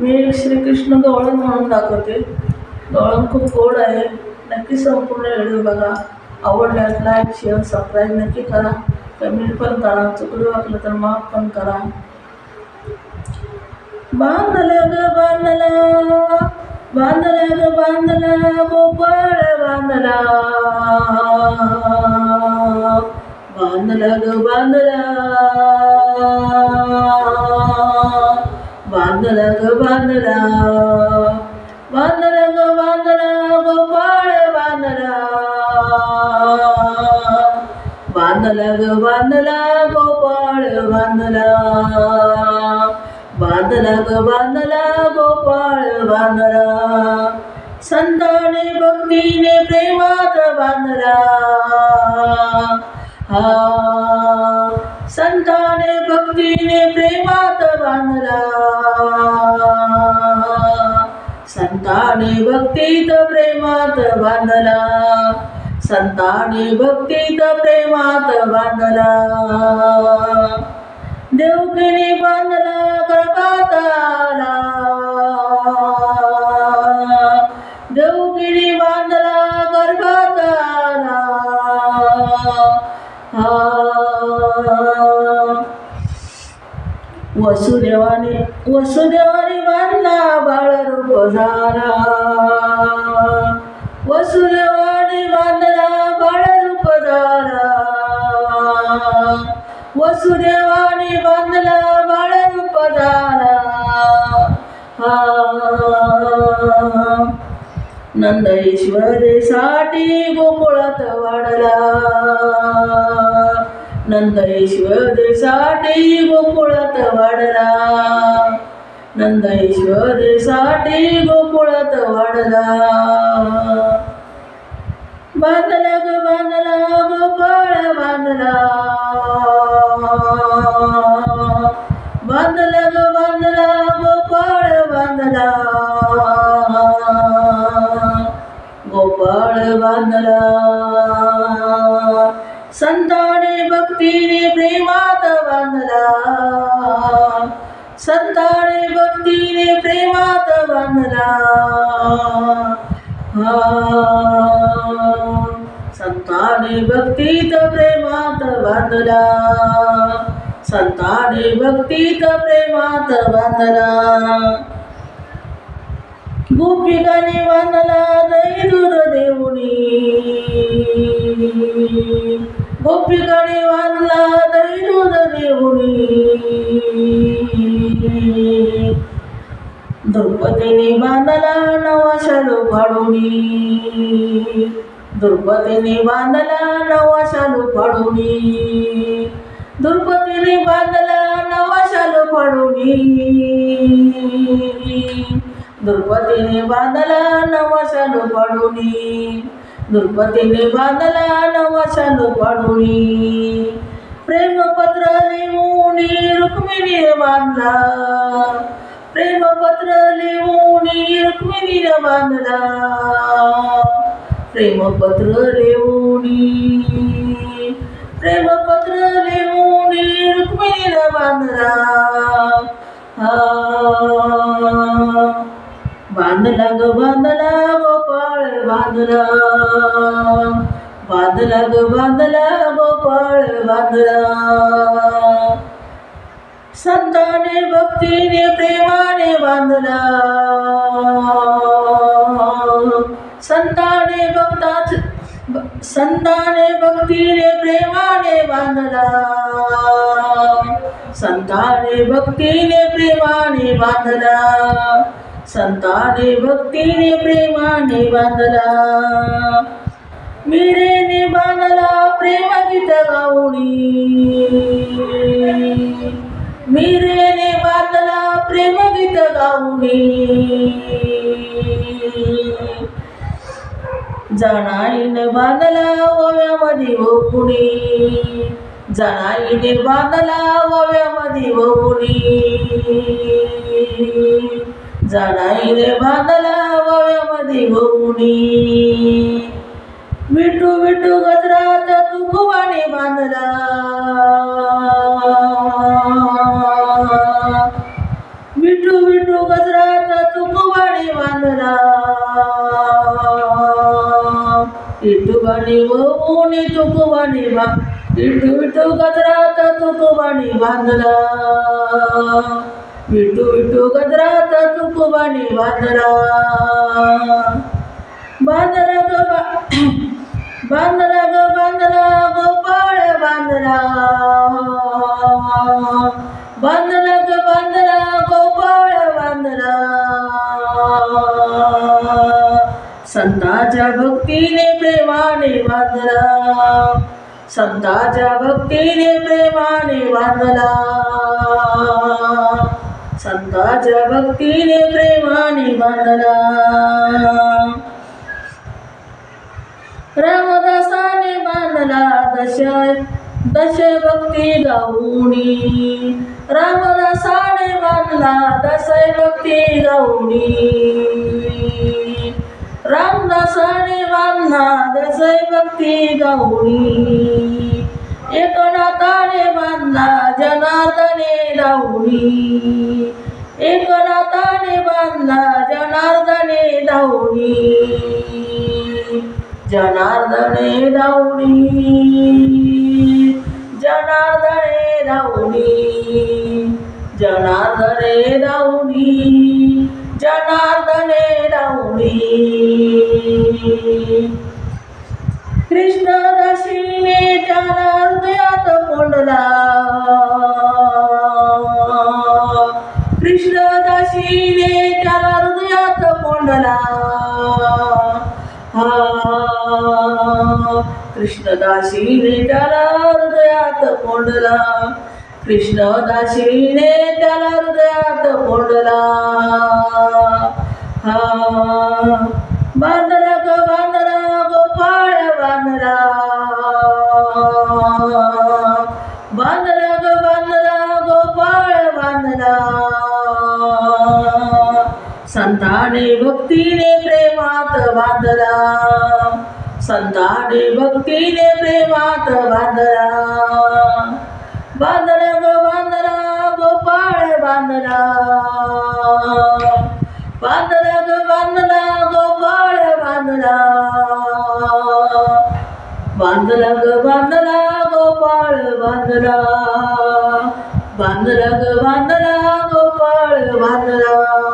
मी श्रीकृष्ण गवळण म्हणून दाखवते. गवळण खूप गोड आहे. नक्की संपूर्ण व्हिडिओ बघा. आवडल्यास लाईक शेअर सबस्क्राईब नक्की करा. कमेंट पण करा. चुकलं वाटलं तर माफ पण करा. बांधला ग बांधला, बांधला ग बांधला, गोपाळ बांधला, बांधला ग बांधला, बांधला ग बांधला, बांधला ग बांधला, गोपाळ बांधला, बांधला ग बांधला, गोपाळ बांधला, बांधला ग बांधला, गोपाळ बांधला, संताने भक्तीने प्रेमात बांधला, संताने भक्तीने प्रेमात बांधला, संताने भक्तीत प्रेमात बांधला, संताने भक्तीत प्रेमात बांधला, देवकीने बांधला गर्भात आला, देवकीने बांधला गर्भात आला, वसुदेवाने बांधला बाळरूप झाला, वसुदेवाने बांधला बाळरूप झाला, वसुदेवाने बांधला बाळरूप झाला, नंद यशोदेसाठी गोकुळात वाढला, नंद यशोदेसाठी गोकुळात वाढला, नंद यशोदेसाठी गोकुळात वाढला, बांधला ग बांधला, गोपाळ बांधला, बांधला ग बांधला, गोपाळ बांधला, गोपाळ बांधला, संताने भक्तीने प्रेमात बांधला, संताने भक्तीने प्रेमात बांधला, संताने भक्तीत प्रेमात बांधला, संताने भक्तीत प्रेमात बांधला, गोपिकाने बांधला दही दूध देऊनी, गोपिकाने बांधला दही दूध देऊनी, द्रौपदीने बांधला नवा शालू फाडूनी, द्रौपदीने बांधला नवा शालू फाडूनी, द्रौपदीने बांधला नवा शालू फाडूनी, द्रौपदीने बांधला नवा शालू फाडूनी, द्रौपदीने बांधला नवा शालू फाडूनी, प्रेमपत्र लिहून रुक्मिणीने बांधला, प्रेमपत्र लिहून रुक्मिणीने बांधला, प्रेमपत्र लिहून, प्रेमपत्र लिहून रुक्मिणीने बांधला, बांधला ग बांधला, गोपाळ बांधला, बांधला ग बांधला, गोपाळ बांधला, संताने भक्तीने प्रेमाने बांधला, संताने भक्तीने प्रेमाने बांधला, संताने भक्तीने प्रेमाने बांधला, संताने भक्तीने प्रेमाने बांधला, मीरेने बांधला प्रेम गीत गाऊनी, मीरेने बांधला प्रेम गीत गाऊनी, जनाईने बांधला ओव्यामध्ये ओपुणी, जनाईने बांधला ओव्यामध्ये ओपुणी, जनाईने बांधला ओव्यामध्ये ओपुणी, विठू विठू गजरात तुकोबाने बांधला, विठू विठू गजरात तुकोबाणी बांधला, विठूबाणी वहुनी तुकोबाणी विठू विठू गजरात तुकोबाणी बांधला, विठू विठू गजरात तुकोबाणी बांधला, बांधला ग बांधला ग बांधला गोपाळ बांधला, बांधला ग बांधला गोपाळ बांधला, संतांच्या भक्तीने प्रेमाने बांधला, संतांच्या भक्तीने प्रेमाने बांधला, संतांच्या भक्तीने प्रेमाने बांधला, रामदासाने बांधला दश भक्ती गाऊनी, रामदासाने बांधला दश भक्ती गाऊनी, रामदासाने बांधला दश भक्ती गाऊनी, एकनाथाने बांधला जनार्दने धावणी, एकनाथाने बांधला जनार्दने धावणी, जनार्दने धावणी, जनार्दने धावणी, जनार्दने धावणी, जनार्दने धावणी, कृष्णदासीने त्याला हृदयात कोंडला, कृष्णदासीने त्याला हृदयात कोंडला, कृष्णदासीने त्याला हृदयात कोंडला, कृष्णदासीने त्याला हृदयात कोंडला, बांधला ग बांधला गोपाळ बांधला, बांधला ग बांधला गोपाळ बांधला, संताने भक्तीने प्रेमात बांधला, संताने भक्तीने प्रेमात बांधला, बांधला ग बांधला गोपाळ बांधला, बांधला ग बांधला गोपाळ बांधला, बांधला ग बांधला गोपाळ बांधला, बांधला ग बांधला गोपाळ बांधला.